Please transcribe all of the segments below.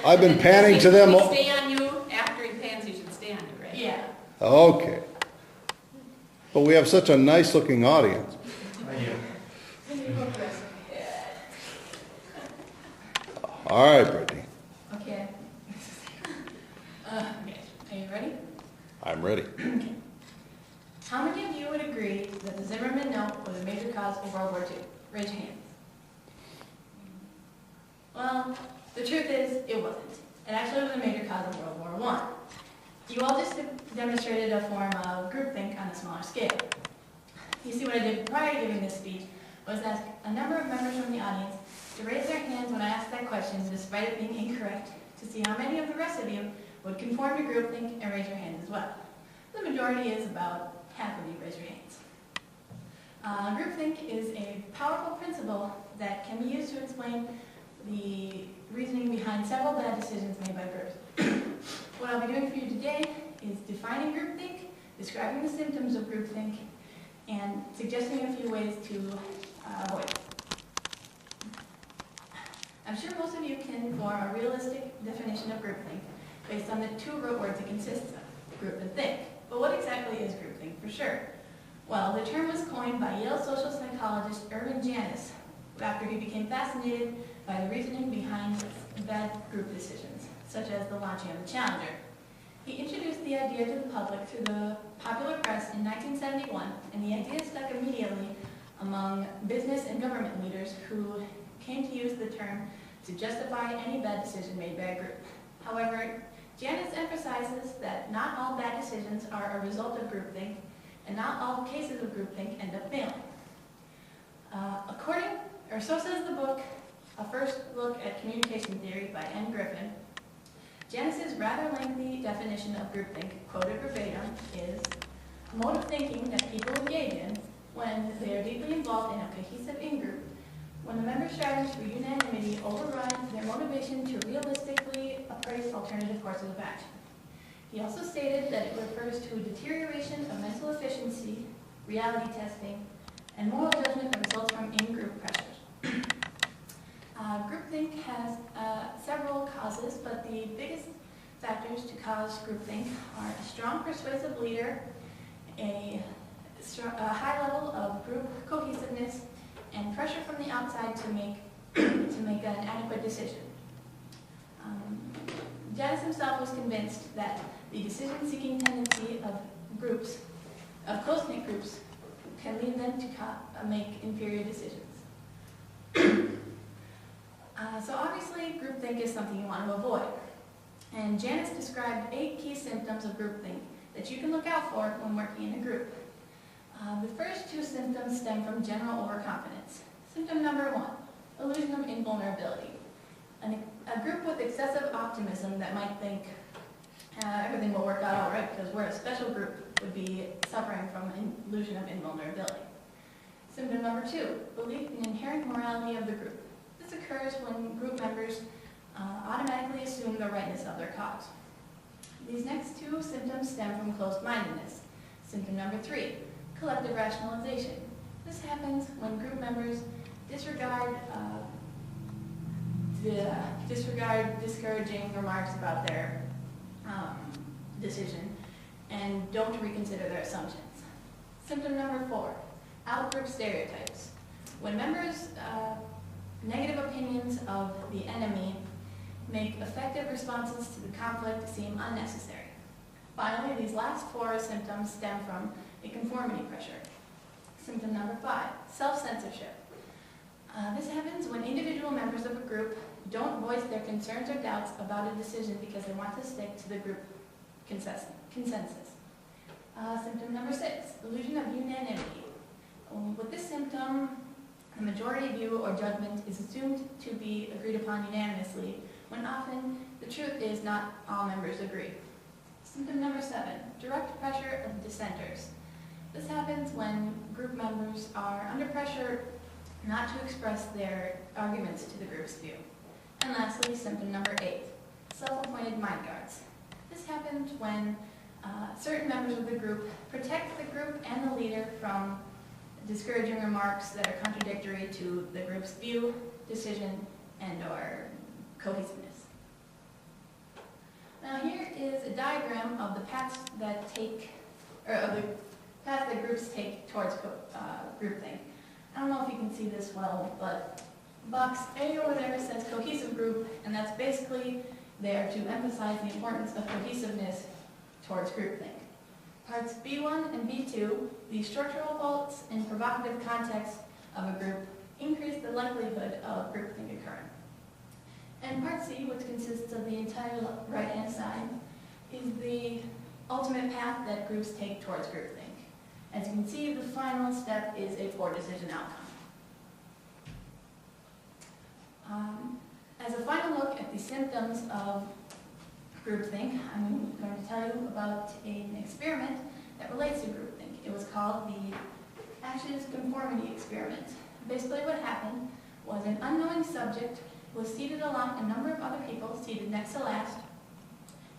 I've been panning to them. If he stay on you, after he pans, he should stay on you, right? Yeah. Okay. But we have such a nice looking audience. All right, Brittany. Okay. Okay. Are you ready? I'm ready. How many of you would agree that the Zimmerman note was a major cause of World War II? Raise your hands. Well, the truth is, it wasn't. It actually was a major cause of World War I. You all just demonstrated a form of groupthink on a smaller scale. You see, what I did prior to giving this speech was ask a number of members from the audience to raise their hands when I asked that question, despite it being incorrect, to see how many of the rest of you would conform to groupthink and raise your hands as well. The majority is about half of you raise your hands. Groupthink is a powerful principle that can be used to explain the reasoning behind several bad decisions made by groups. What I'll be doing for you today is defining groupthink, describing the symptoms of groupthink, and suggesting a few ways to avoid it. I'm sure most of you can form a realistic definition of groupthink based on the two root words it consists of, group and think. But what exactly is groupthink for sure? Well, the term was coined by Yale social psychologist Irvin Janis after he became fascinated by the reasoning behind bad group decisions, such as the launching of the Challenger. He introduced the idea to the public through the popular press in 1971, and the idea stuck immediately among business and government leaders who came to use the term to justify any bad decision made by a group. However, Janis emphasizes that not all bad decisions are a result of groupthink, and not all cases of groupthink end up failing. So says the book, A First Look at Communication Theory by N. Griffin. Janis's rather lengthy definition of groupthink, quoted verbatim, is a mode of thinking that people engage in when they are deeply involved in a cohesive in-group, when the member strategies for unanimity override their motivation to realistically appraise alternative courses of action. He also stated that it refers to a deterioration of mental efficiency, reality testing, and moral judgment that results from in-group pressures. Groupthink has several causes, but the biggest factors to cause groupthink are a strong persuasive leader, a high level of group cohesiveness, and pressure from the outside to make an adequate decision. Janis himself was convinced that the decision-seeking tendency of groups, of close-knit groups, can lead them to make inferior decisions. So obviously, groupthink is something you want to avoid. And Janis described 8 key symptoms of groupthink that you can look out for when working in a group. The first 2 symptoms stem from general overconfidence. Symptom number 1, illusion of invulnerability. A group with excessive optimism that might think everything will work out all right because we're a special group would be suffering from an illusion of invulnerability. Symptom number 2, belief in inherent morality of the group. This occurs when group members automatically assume the rightness of their cause. These next 2 symptoms stem from closed-mindedness. Symptom number 3, collective rationalization. This happens when group members disregard discouraging remarks about their decision and don't reconsider their assumptions. Symptom number 4, out-group stereotypes. When members' negative opinions of the enemy make effective responses to the conflict seem unnecessary. Finally, these last 4 symptoms stem from a conformity pressure. Symptom number 5, self-censorship. This happens when individual members of a group don't voice their concerns or doubts about a decision because they want to stick to the group consensus. Symptom number 6, illusion of unanimity. With this symptom, the majority view or judgment is assumed to be agreed upon unanimously, when often the truth is not all members agree. Symptom number 7, direct pressure of dissenters. This happens when group members are under pressure not to express their arguments to the group's view. And lastly, symptom number 8, self-appointed mind guards. This happens when certain members of the group protect the group and the leader from discouraging remarks that are contradictory to the group's view, decision, and/or cohesiveness. Now here is a diagram of the paths that groups take towards groupthink. I don't know if you can see this well, but box A or whatever says cohesive group, and that's basically there to emphasize the importance of cohesiveness towards groupthink. Parts B1 and B2, the structural faults and provocative context of a group, increase the likelihood of groupthink occurring. And part C, which consists of the entire right-hand side, is the ultimate path that groups take towards groupthink. As you can see, the final step is a poor decision outcome. As a final look at the symptoms of groupthink, I'm going to tell you about an experiment that relates to groupthink. It was called the Ashes Conformity Experiment. Basically what happened was an unknowing subject was seated along a number of other people seated next to last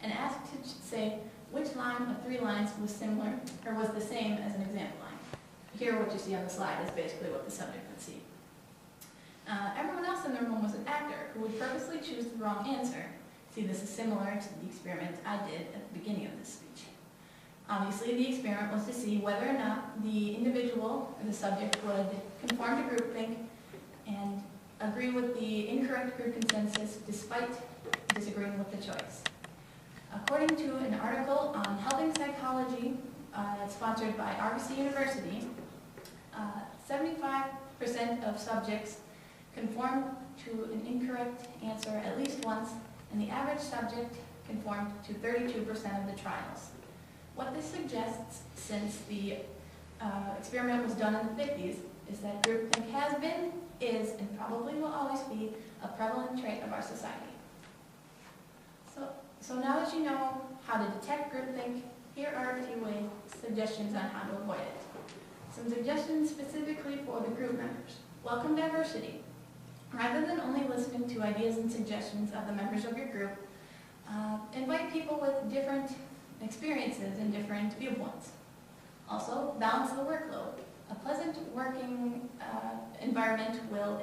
and asked to say which line of 3 lines was similar or was the same as an example line. Here what you see on the slide is basically what the subject would see. Everyone else in the room was an actor who would purposely choose the wrong answer. See, this is similar to the experiment I did at the beginning of this speech. Obviously, the experiment was to see whether or not the individual or the subject would conform to groupthink and agree with the incorrect group consensus despite disagreeing with the choice. According to an article on helping psychology sponsored by RBC University, 75% of subjects conformed to an incorrect answer at least once, and the average subject conformed to 32% of the trials. What this suggests, since the experiment was done in the 50s, is that groupthink has been, is, and probably will always be a prevalent trait of our society. So now that you know how to detect groupthink, here are a few suggestions on how to avoid it. Some suggestions specifically for the group members. Welcome diversity. Rather than only listening to ideas and suggestions of the members of your group, invite people with different experiences and different viewpoints. Also, balance the workload. A pleasant working environment will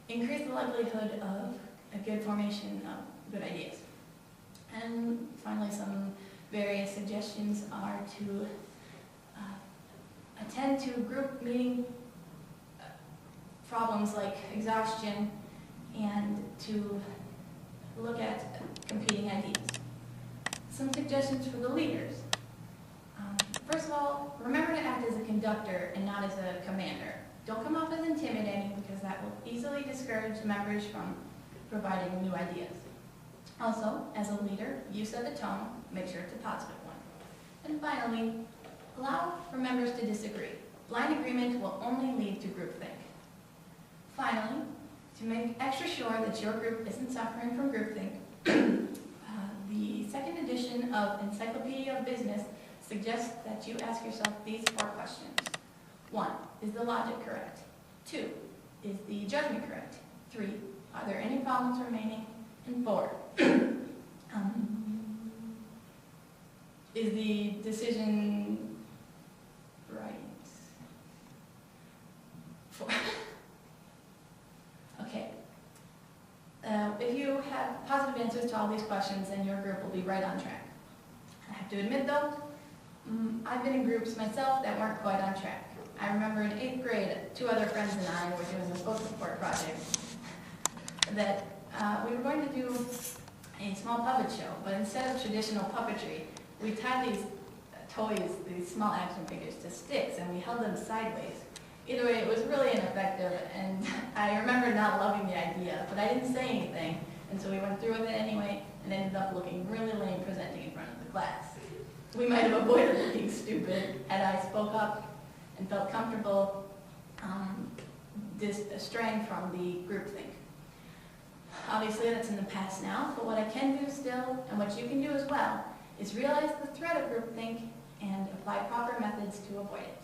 increase the likelihood of a good formation of good ideas. And finally, some various suggestions are to attend to group meeting problems like exhaustion and to look at competing ideas. Some suggestions for the leaders. First of all, remember to act as a conductor and not as a commander. Don't come off as intimidating because that will easily discourage members from providing new ideas. Also, as a leader, you set the tone, make sure it's a positive one. And finally, allow for members to disagree. Blind agreement will only lead to groupthink. Finally, to make extra sure that your group isn't suffering from groupthink, the second edition of Encyclopedia of Business suggests that you ask yourself these 4 questions. 1, is the logic correct? 2, is the judgment correct? 3, are there any problems remaining? And 4, is the decision right? 4. Okay. If you have positive answers to all these questions, then your group will be right on track. I have to admit though, I've been in groups myself that weren't quite on track. I remember in 8th grade, 2 other friends and I were doing a book support project that we were going to do a small puppet show, but instead of traditional puppetry, we tied these toys, these small action figures, to sticks, and we held them sideways. Either way, it was really ineffective, and I remember not loving the idea, but I didn't say anything, and so we went through with it anyway, and ended up looking really lame presenting in front of the class. We might have avoided looking stupid had I spoke up and felt comfortable straying from the groupthink. Obviously, that's in the past now, but what I can do still, and what you can do as well, is realize the threat of groupthink and apply proper methods to avoid it.